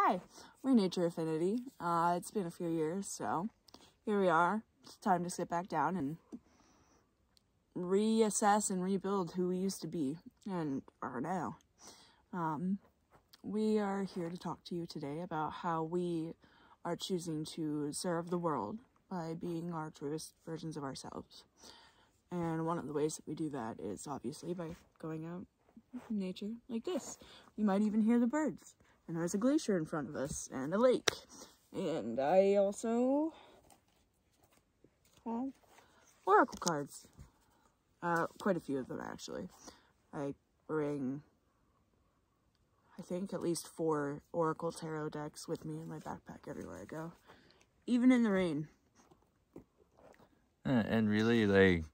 Hi, we're Nature Affinity. It's been a few years, so here we are. It's time to sit back down and reassess and rebuild who we used to be and are now. We are here to talk to you today about how we are choosing to serve the world by being our truest versions of ourselves. And one of the ways that we do that is obviously by going out in nature like this. You might even hear the birds. And there's a glacier in front of us and a lake. And I also have oracle cards. Quite a few of them, actually. I bring, I think, at least 4 oracle tarot decks with me in my backpack everywhere I go. Even in the rain. And really, like,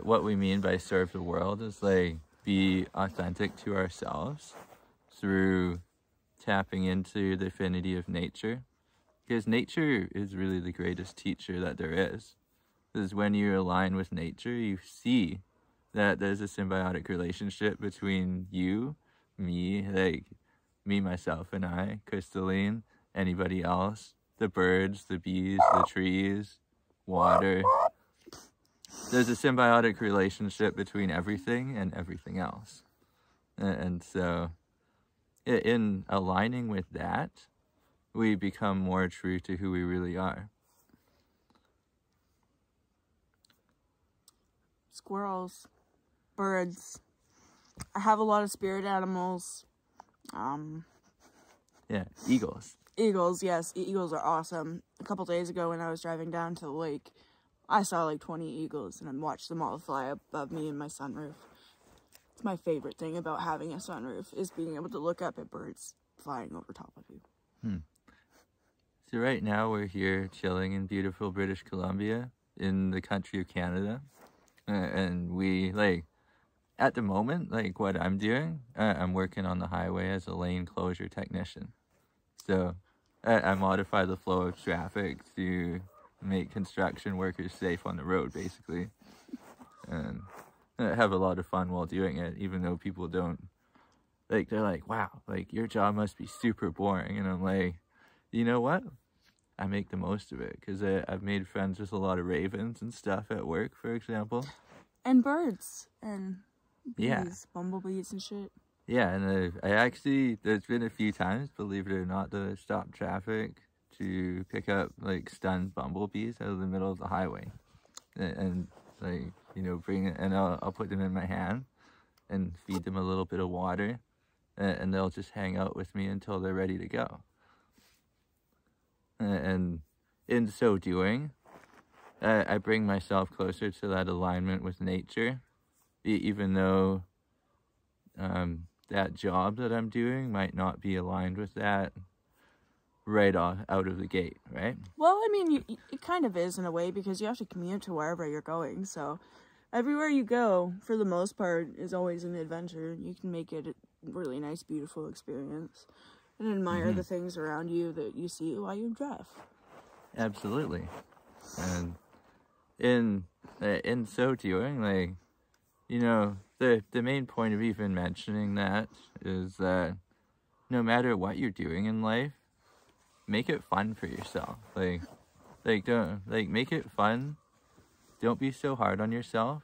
what we mean by serve the world is, like, be authentic to ourselves through tapping into the affinity of nature. Because nature is really the greatest teacher that there is. Because when you align with nature, you see that there's a symbiotic relationship between you, me, like me, myself, and I, Krystaleen, anybody else, the birds, the bees, the trees, water. There's a symbiotic relationship between everything and everything else. And so in aligning with that, we become more true to who we really are. Squirrels, birds. I have a lot of spirit animals. Yeah, eagles. Eagles, yes. Eagles are awesome. A couple days ago when I was driving down to the lake, I saw like 20 eagles and I watched them all fly above me in my sunroof. It's my favorite thing about having a sunroof is being able to look up at birds flying over top of you. So right now we're here chilling in beautiful British Columbia in the country of Canada. And we, like, at the moment, like what I'm doing, I'm working on the highway as a lane closure technician. So I modify the flow of traffic to make construction workers safe on the road, basically. And I have a lot of fun while doing it, even though people don't, like, they're like, wow, like, your job must be super boring. And I'm like, you know what? I make the most of it, because I've made friends with a lot of ravens and stuff at work, for example. And birds, and bees, yeah. Bumblebees and shit. Yeah, and I actually, there's been a few times, believe it or not, that I've stopped traffic to pick up, like, stunned bumblebees out of the middle of the highway. And like, you know, bring it, and I'll put them in my hand and feed them a little bit of water, and they'll just hang out with me until they're ready to go. And in so doing, I bring myself closer to that alignment with nature, even though that job that I'm doing might not be aligned with that right off out of the gate, right? Well, I mean, it kind of is in a way, because you have to commute to wherever you're going, so everywhere you go, for the most part, is always an adventure. You can make it a really nice, beautiful experience and admire the things around you that you see while you drive. Absolutely. And in so doing, like, you know, the main point of even mentioning that is that no matter what you're doing in life, make it fun for yourself. Like don't, like, make it fun. Don't be so hard on yourself.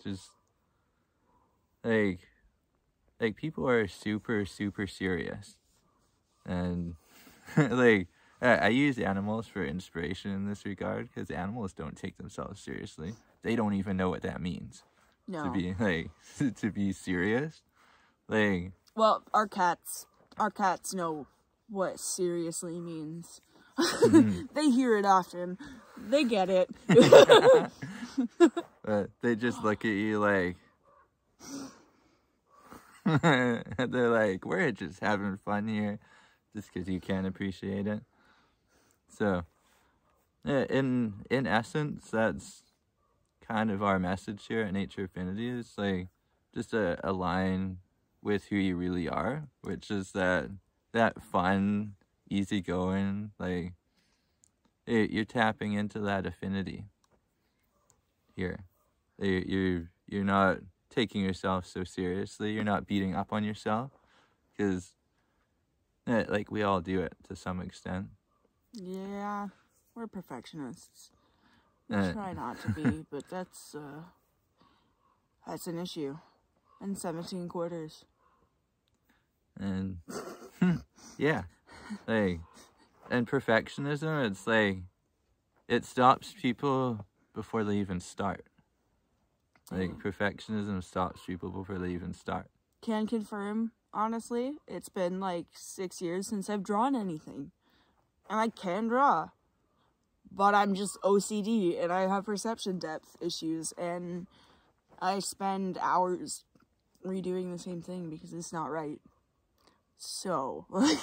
Just like people are super serious, and like I use animals for inspiration in this regard, because animals don't take themselves seriously. They don't even know what that means. No. To be like to be serious. Like, well, our cats know what seriously means. They hear it often. They get it. But they just look at you like they're like, we're just having fun here, just because you can't appreciate it. So in essence, that's kind of our message here at Nature Affinity, is like just align with who you really are, which is that fun, easygoing, like you're tapping into that affinity here. You're not taking yourself so seriously. You're not beating up on yourself, because Like, we all do it to some extent. Yeah, we're perfectionists. We try not to be, but that's an issue. And 17 quarters. And yeah, like, and perfectionism, it's like, it stops people before they even start. Like, perfectionism stops people before they even start. Can confirm, honestly, it's been like 6 years since I've drawn anything. And I can draw. But I'm just OCD, and I have perception depth issues, and I spend hours redoing the same thing because it's not right. So, like...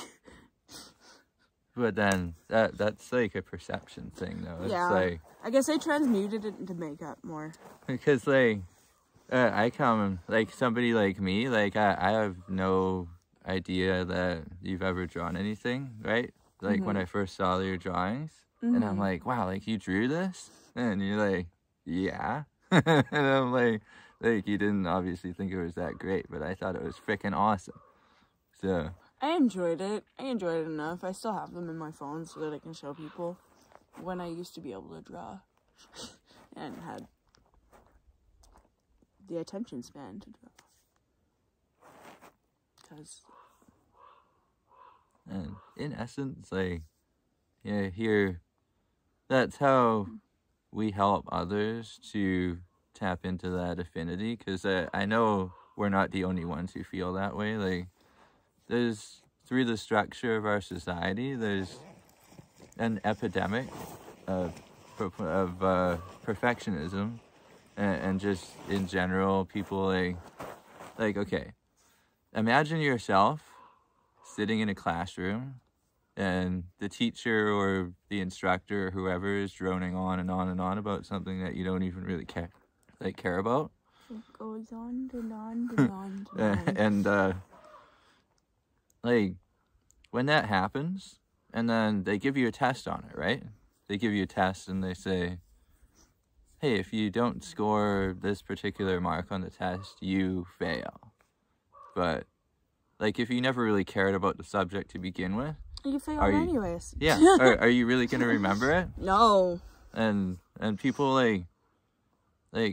But then, that's like a perception thing, though. It's like... I guess I transmuted it into makeup more. Because, like, I come, like, somebody like me, like, I have no idea that you've ever drawn anything, right? Like, when I first saw your drawings, and I'm like, wow, like, you drew this? And you're like, yeah. And I'm like, you didn't obviously think it was that great, but I thought it was freaking awesome. So... I enjoyed it. I enjoyed it enough. I still have them in my phone so that I can show people when I used to be able to draw and had the attention span to draw. Because... And in essence, like, yeah, here, that's how we help others to tap into that affinity, because I know we're not the only ones who feel that way. Like, there's, through the structure of our society, there's an epidemic of perfectionism, and just in general, people like, okay, imagine yourself sitting in a classroom, and the teacher or the instructor or whoever is droning on and on and on about something that you don't even really care about. It goes on and on and on and on. And like, when that happens, and then they give you a test on it, right? They give you a test and they say, hey, if you don't score this particular mark on the test, you fail. But, like, if you never really cared about the subject to begin with, you failed anyways. Yeah. Are you really going to remember it? No. And people, like,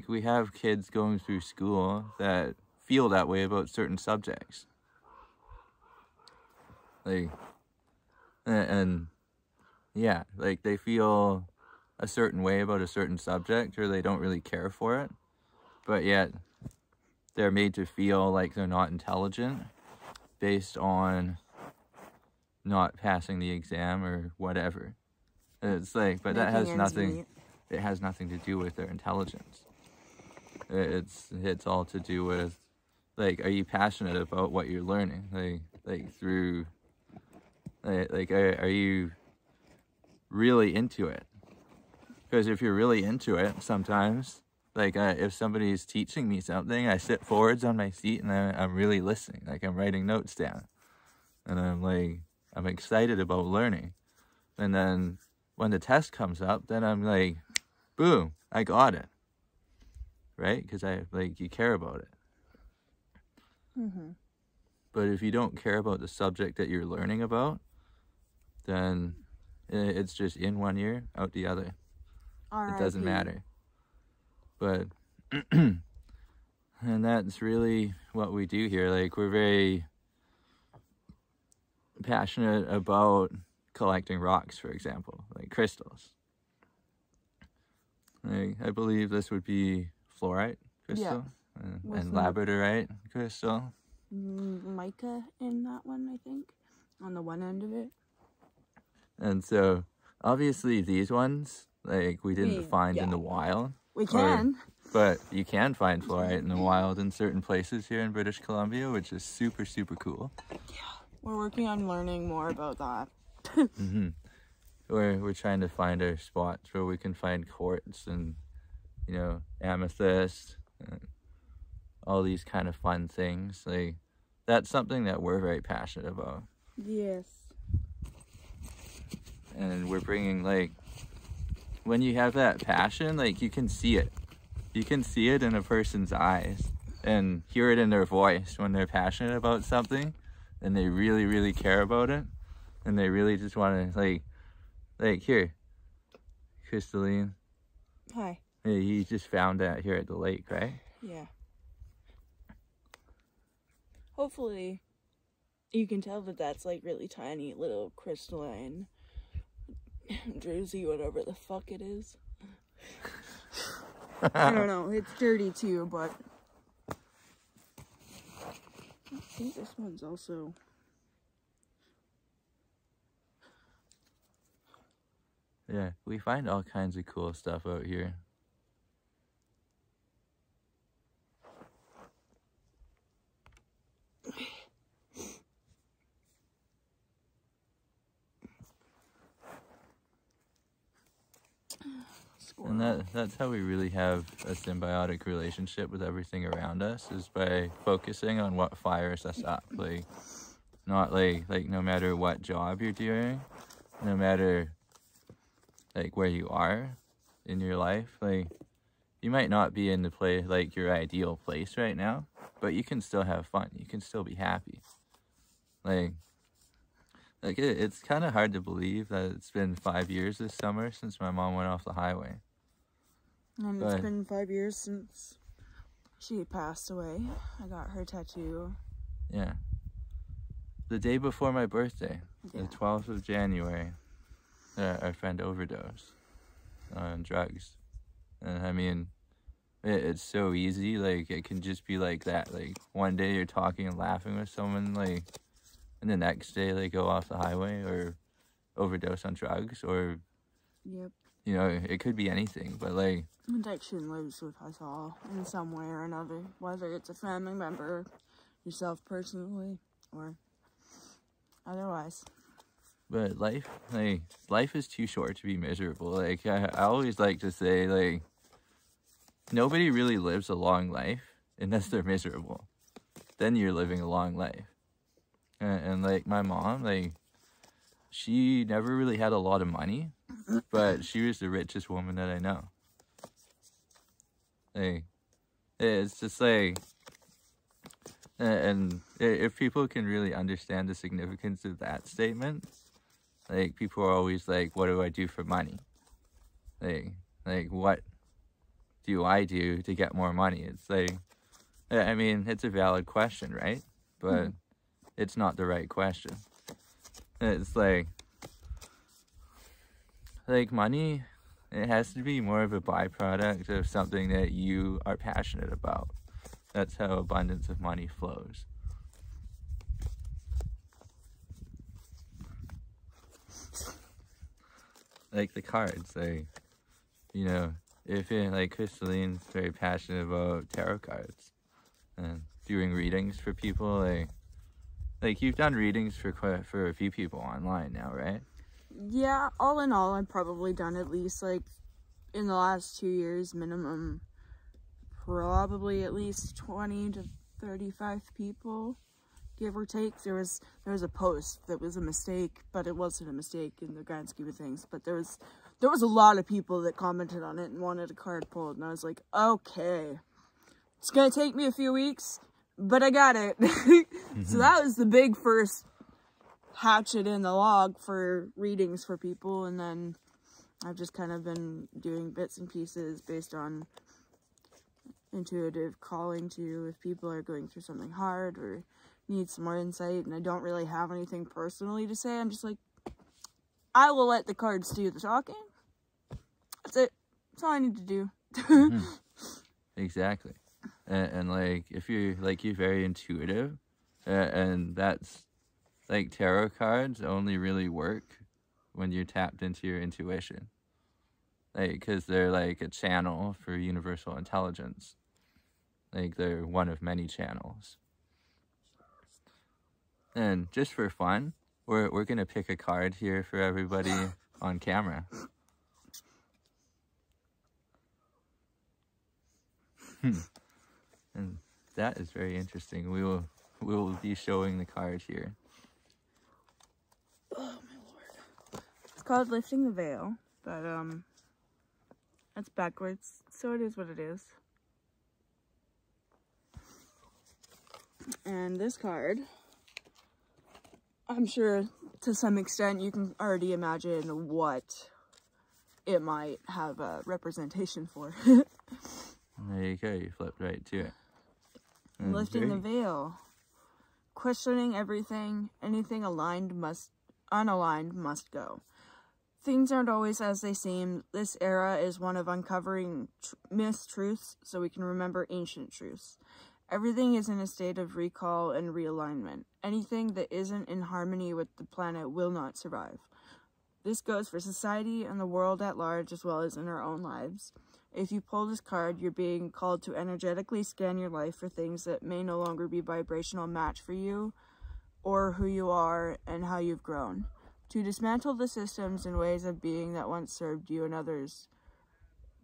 we have kids going through school that feel that way about certain subjects. Like, and yeah, like, they feel a certain way about a certain subject, or they don't really care for it, but yet they're made to feel like they're not intelligent based on not passing the exam or whatever. It's like, but that has nothing, it has nothing to do with their intelligence. It's all to do with, like, are you passionate about what you're learning? Like through, like, are you really into it? Because if you're really into it, sometimes, like, if somebody's teaching me something, I sit forwards on my seat and I'm really listening. Like, I'm writing notes down. And I'm like, I'm excited about learning. And then when the test comes up, then I'm like, boom, I got it. Right? Because you care about it. Mm-hmm. But if you don't care about the subject that you're learning about, then it's just in one ear, out the other. It doesn't matter. But, and that's really what we do here. Like, we're very passionate about collecting rocks, for example, like crystals. Like, I believe this would be fluorite crystal, and labradorite crystal. Mica in that one, I think, on the one end of it. And so, obviously, these ones, like, we didn't find in the wild. We can. But you can find fluorite in the wild in certain places here in British Columbia, which is super, super cool. Yeah, we're working on learning more about that. Mm-hmm. We're trying to find our spots where we can find quartz and, you know, amethyst, and all these kind of fun things. Like, that's something that we're very passionate about. Yes. And we're bringing, like, when you have that passion, like, you can see it. You can see it in a person's eyes and hear it in their voice when they're passionate about something. and they really, really care about it, and they really just want to, like here, Krystaleen. Hi. He just found that here at the lake, right? Yeah. Hopefully, you can tell that that's like really tiny little crystalline druzy, whatever the fuck it is. I don't know. It's dirty too, but I think this one's also. Yeah, we find all kinds of cool stuff out here. And that's how we really have a symbiotic relationship with everything around us, is by focusing on what fires us up. Like, not like no matter what job you're doing, no matter like where you are in your life, like you might not be in the play like your ideal place right now, but you can still have fun. You can still be happy. Like it's kind of hard to believe that it's been 5 years this summer since my mom went off the highway. And it's been 5 years since she passed away. I got her tattoo. Yeah. The day before my birthday, yeah. The 12th of January, our friend overdosed on drugs. And I mean, it's so easy. Like, it can just be like that. Like, one day you're talking and laughing with someone, like, and the next day they go off the highway or overdose on drugs, or, yep. You know, it could be anything, but like, addiction lives with us all in some way or another, whether it's a family member, yourself personally, or otherwise. But life is too short to be miserable. Like, I always like to say, like, nobody really lives a long life unless they're miserable. Then you're living a long life. And like, my mom, like, she never really had a lot of money, but she was the richest woman that I know. Like, it's just like, and if people can really understand the significance of that statement, like, people are always like, what do I do for money? Like what do I do to get more money? It's like, I mean, it's a valid question, right? But it's not the right question. It's like money, it has to be more of a byproduct of something that you are passionate about. That's how abundance of money flows. Like the cards, like, you know, if it, like, Krystalene's very passionate about tarot cards and doing readings for people, like you've done readings for a few people online now, right? Yeah, all in all, I've probably done at least, like, in the last 2 years, minimum, probably at least 20 to 35 people, give or take. There was a post that was a mistake, but it wasn't a mistake in the grand scheme of things. But there was a lot of people that commented on it and wanted a card pulled, and I was like, okay, it's gonna take me a few weeks, but I got it. So that was the big first hatchet in the log for readings for people, and then I've just kind of been doing bits and pieces based on intuitive calling to if people are going through something hard or need some more insight, and I don't really have anything personally to say. I'm just like, I will let the cards do the talking. That's it. That's all I need to do. Exactly. And like, if you're very intuitive, and that's, like, tarot cards only really work when you're tapped into your intuition. Like, because they're like a channel for universal intelligence. Like, they're one of many channels. And just for fun, we're gonna pick a card here for everybody on camera. And that is very interesting. We will be showing the card here. Oh my lord. It's called Lifting the Veil, but it's backwards, so it is what it is. And this card I'm sure to some extent you can already imagine what it might have a representation for. There you go, you flipped right to it. And Lifting the veil. Questioning everything, anything unaligned must go. Things aren't always as they seem. This era is one of uncovering mistruths so we can remember ancient truths. Everything is in a state of recall and realignment. Anything that isn't in harmony with the planet will not survive. This goes for society and the world at large as well as in our own lives. If you pull this card, you're being called to energetically scan your life for things that may no longer be vibrational match for you or who you are and how you've grown. To dismantle the systems and ways of being that once served you and others,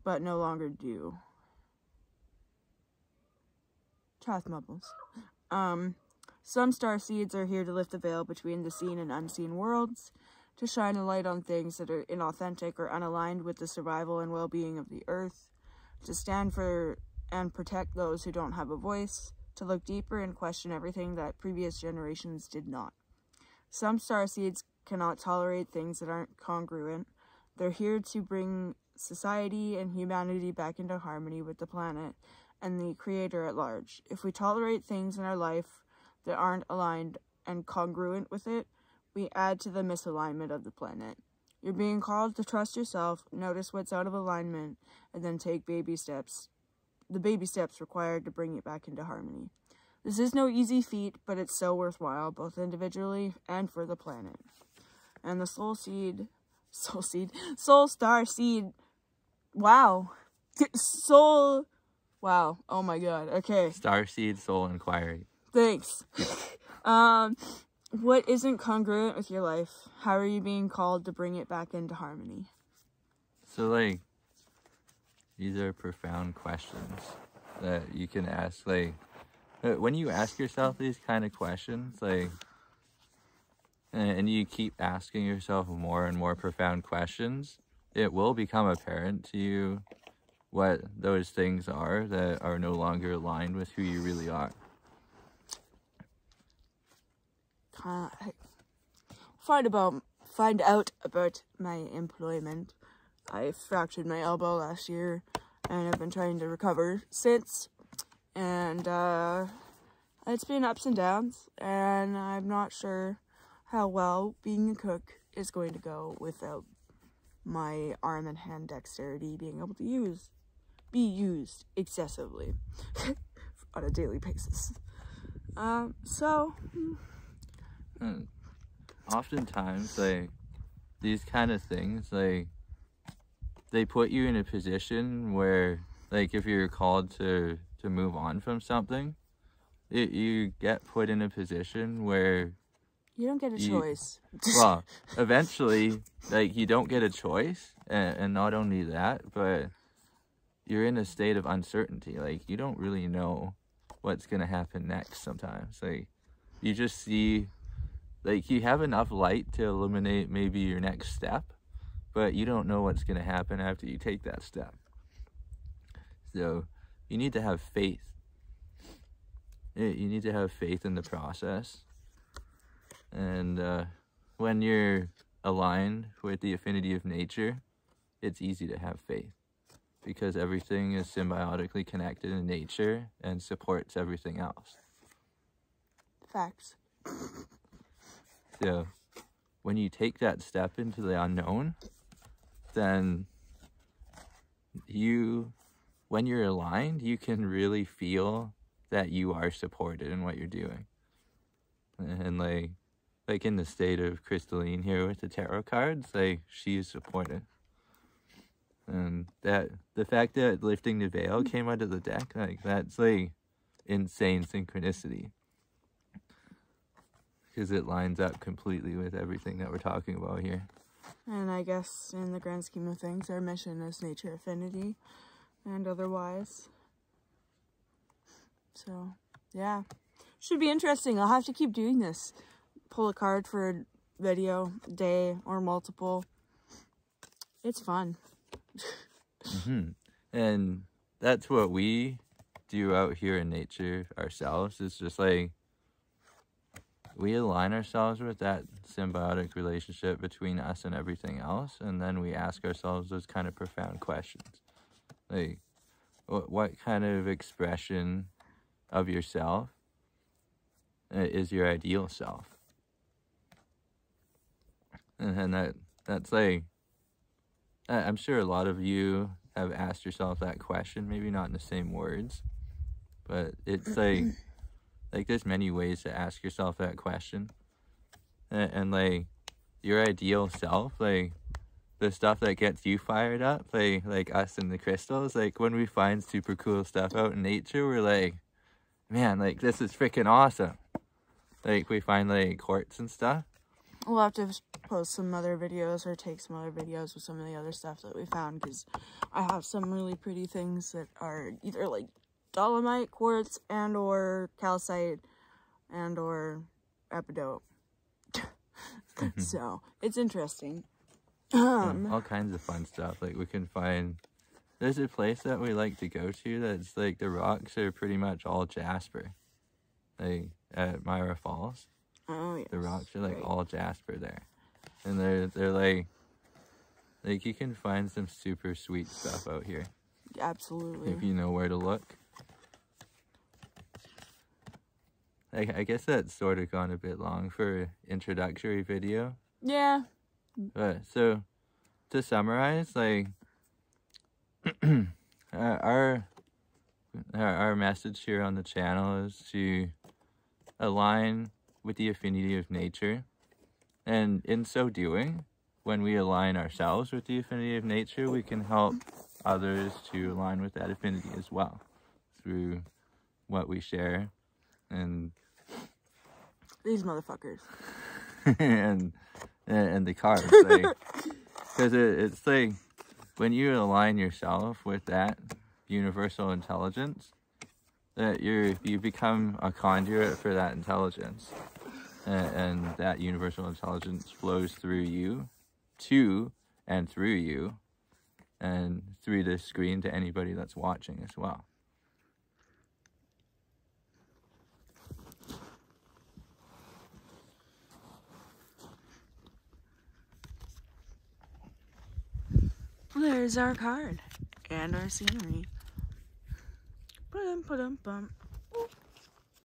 but no longer do. Chath mumbles. Some star seeds are here to lift the veil between the seen and unseen worlds, to shine a light on things that are inauthentic or unaligned with the survival and well-being of the earth, to stand for and protect those who don't have a voice, to look deeper and question everything that previous generations did not. Some starseeds cannot tolerate things that aren't congruent. They're here to bring society and humanity back into harmony with the planet and the Creator at large. If we tolerate things in our life that aren't aligned and congruent with it, we add to the misalignment of the planet. You're being called to trust yourself, notice what's out of alignment, and then take baby steps. The baby steps required to bring it back into harmony. This is no easy feat, but it's so worthwhile, both individually and for the planet. And the soul star seed, wow. Wow, oh my god, okay. Starseed Soul Inquiry. Thanks. What isn't congruent with your life? How are you being called to bring it back into harmony? So, like, these are profound questions that you can ask. Like, when you ask yourself these kind of questions, like, and you keep asking yourself more and more profound questions, it will become apparent to you what those things are that are no longer aligned with who you really are. Find out about my employment. I fractured my elbow last year and I've been trying to recover since, and it's been ups and downs, and I'm not sure how well being a cook is going to go without my arm and hand dexterity being able to be used excessively on a daily basis. Oftentimes, like, these kind of things, like, they put you in a position where, like, if you're called to move on from something, you get put in a position where you don't get a choice. Well, eventually, like, you don't get a choice, and not only that, but you're in a state of uncertainty. Like, you don't really know what's gonna happen next sometimes. Like, you just see, like, you have enough light to illuminate maybe your next step, but you don't know what's gonna happen after you take that step. So you need to have faith. You need to have faith in the process. And when you're aligned with the affinity of nature, it's easy to have faith, because everything is symbiotically connected in nature and supports everything else. Facts. So when you take that step into the unknown, then when you're aligned, you can really feel that you are supported in what you're doing. And like in the state of Krystaleen here with the tarot cards, like, she is supported. And that the fact that lifting the veil came out of the deck, like, that's like insane synchronicity, because it lines up completely with everything that we're talking about here. And I guess in the grand scheme of things, our mission is Nature Affinity and otherwise. So, yeah. Should be interesting. I'll have to keep doing this. Pull a card for a video, day, or multiple. It's fun. And that's what we do out here in nature ourselves. It's just like, we align ourselves with that symbiotic relationship between us and everything else, and then we ask ourselves those kind of profound questions. Like, what kind of expression of yourself is your ideal self? And that's like, I'm sure a lot of you have asked yourself that question, maybe not in the same words, but it's like there's many ways to ask yourself that question. And like, your ideal self, like the stuff that gets you fired up, like us in the crystals, like when we find super cool stuff out in nature, we're like, man, like this is freaking awesome. Like we find like quartz and stuff. We'll have to post some other videos or take some other videos with some of the other stuff that we found, because I have some really pretty things that are either like dolomite, quartz, and or calcite, and or epidote. So it's interesting. All kinds of fun stuff. Like we can find, there's a place that we like to go to that's like the rocks are pretty much all jasper, like at Myra Falls. Oh yes. The rocks are like all jasper there, and they're like you can find some super sweet stuff out here. Absolutely. If you know where to look. I guess that's sort of gone a bit long for an introductory video. Yeah. But so to summarize, like our message here on the channel is to align with the affinity of nature, and in so doing, when we align ourselves with the affinity of nature, we can help others to align with that affinity as well through what we share and these motherfuckers and the cards, like, because it's like when you align yourself with that universal intelligence, that you become a conduit for that intelligence, and that universal intelligence flows through you, to and through you, and through this screen to anybody that's watching as well. There's our card and our scenery. Ba-dum, ba-dum, bum.